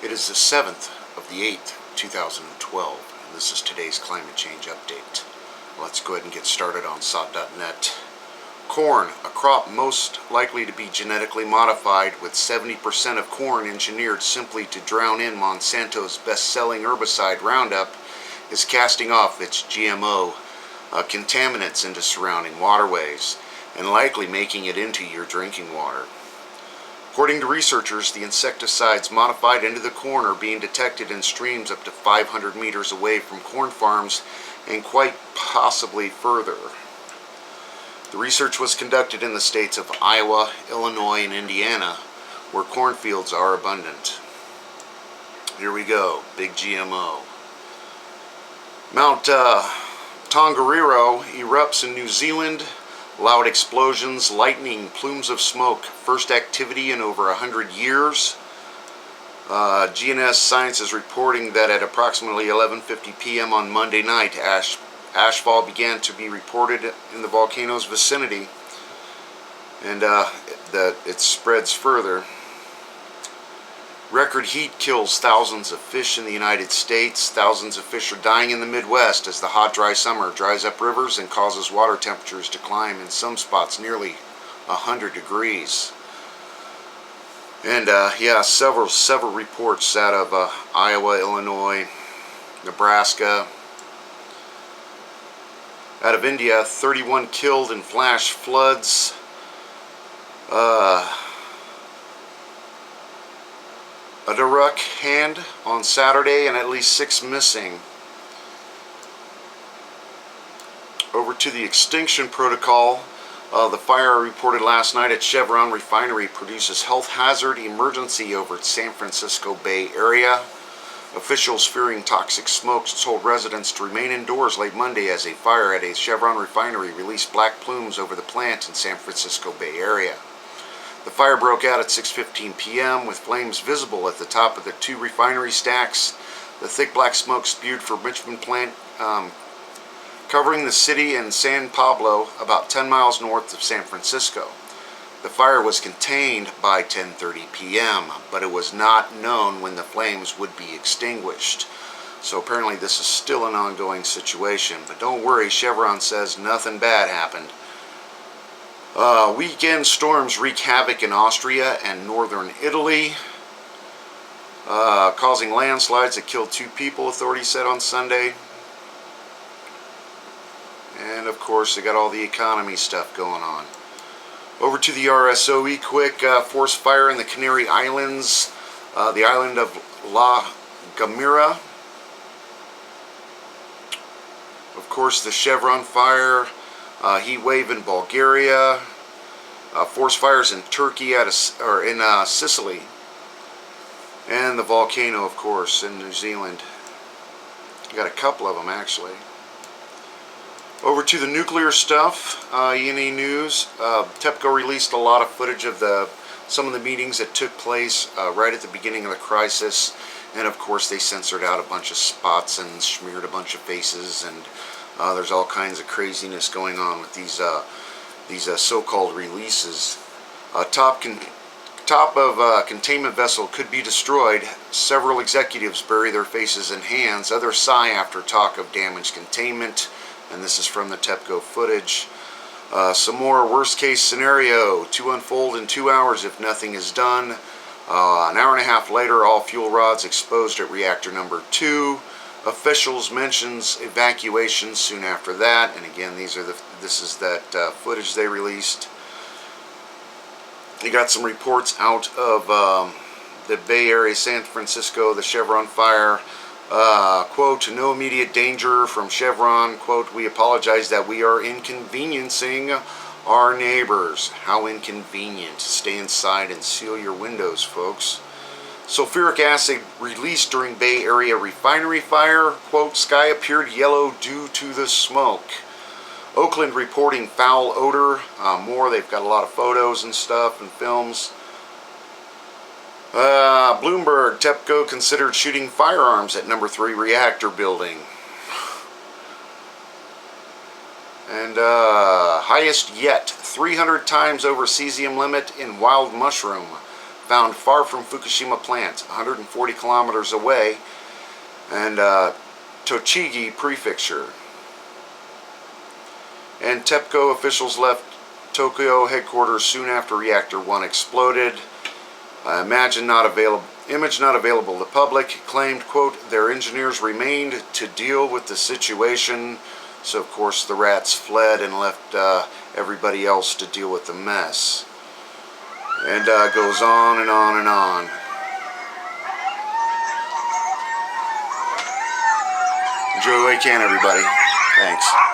It is the 7th of the 8th, 2012, and this is today's climate change update. Let's go ahead and get started on sod.net. Corn, a crop most likely to be genetically modified, with 70% of corn engineered simply to drown in Monsanto's best-selling herbicide Roundup, is casting off its GMO contaminants into surrounding waterways and likely making it into your drinking water. According to researchers, the insecticides modified into the corn are being detected in streams up to 500 meters away from corn farms and quite possibly further. The research was conducted in the states of Iowa, Illinois, and Indiana, where cornfields are abundant. Here we go, big GMO. Mount Tongariro erupts in New Zealand. Loud explosions, lightning, plumes of smoke, first activity in over 100 years. GNS Science is reporting that at approximately 11:50 p.m. on Monday night, ashfall began to be reported in the volcano's vicinity, and that it spreads further. Record heat kills thousands of fish in the United States. Thousands of fish are dying in the Midwest as the hot, dry summer dries up rivers and causes water temperatures to climb in some spots nearly 100 degrees. And several reports out of Iowa, Illinois, Nebraska. Out of India, 31 killed in flash floods. A Erupts hand on Saturday, and at least 6 missing. Over to the extinction protocol. The fire reported last night at Chevron refinery produces health hazard emergency over its San Francisco Bay Area. Officials fearing toxic smoke told residents to remain indoors late Monday as a fire at a Chevron refinery released black plumes over the plant in San Francisco Bay Area. The fire broke out at 6:15 p.m. with flames visible at the top of the 2 refinery stacks. The thick black smoke spewed from Richmond plant, covering the city and San Pablo, about 10 miles north of San Francisco. The fire was contained by 10:30 p.m., but it was not known when the flames would be extinguished. So apparently this is still an ongoing situation. But don't worry, Chevron says nothing bad happened. Weekend storms wreak havoc in Austria and northern Italy, causing landslides that killed 2 people, authorities said on Sunday. And of course, they got all the economy stuff going on. Over to the RSOE quick. Forest fire in the Canary Islands, the island of La Gomera. Of course, the Chevron fire. Heat wave in Bulgaria, forest fires in Turkey, in Sicily, and the volcano, of course, in New Zealand. You got a couple of them actually. Over to the nuclear stuff. E&E News. TEPCO released a lot of footage of some of the meetings that took place right at the beginning of the crisis, and of course they censored out a bunch of spots and smeared a bunch of faces, and there's all kinds of craziness going on with these so-called releases. Top of containment vessel could be destroyed. Several executives bury their faces in hands. Others sigh after talk of damaged containment. And this is from the TEPCO footage. Some more worst-case scenario to unfold in 2 hours if nothing is done. An hour and a half later, all fuel rods exposed at reactor number 2. Officials mentions evacuation soon after that, and again, this is that footage they released. You got some reports out of the Bay Area, San Francisco, the Chevron fire. Quote, no immediate danger from Chevron. Quote, we apologize that we are inconveniencing our neighbors. How inconvenient. Stay inside and seal your windows, folks. Sulfuric acid released during Bay Area refinery fire. Quote, sky appeared yellow due to the smoke. Oakland reporting foul odor. They've got a lot of photos and stuff and films. Bloomberg, TEPCO considered shooting firearms at number 3 reactor building. And highest yet, 300 times over cesium limit in wild mushroom. found far from Fukushima plant, 140 kilometers away, and Tochigi Prefecture. And TEPCO officials left Tokyo headquarters soon after Reactor 1 exploded. Image not available to the public. Claimed, quote, their engineers remained to deal with the situation. So, of course, the rats fled and left everybody else to deal with the mess. And goes on and on and on. Enjoy the way you can, everybody. Thanks.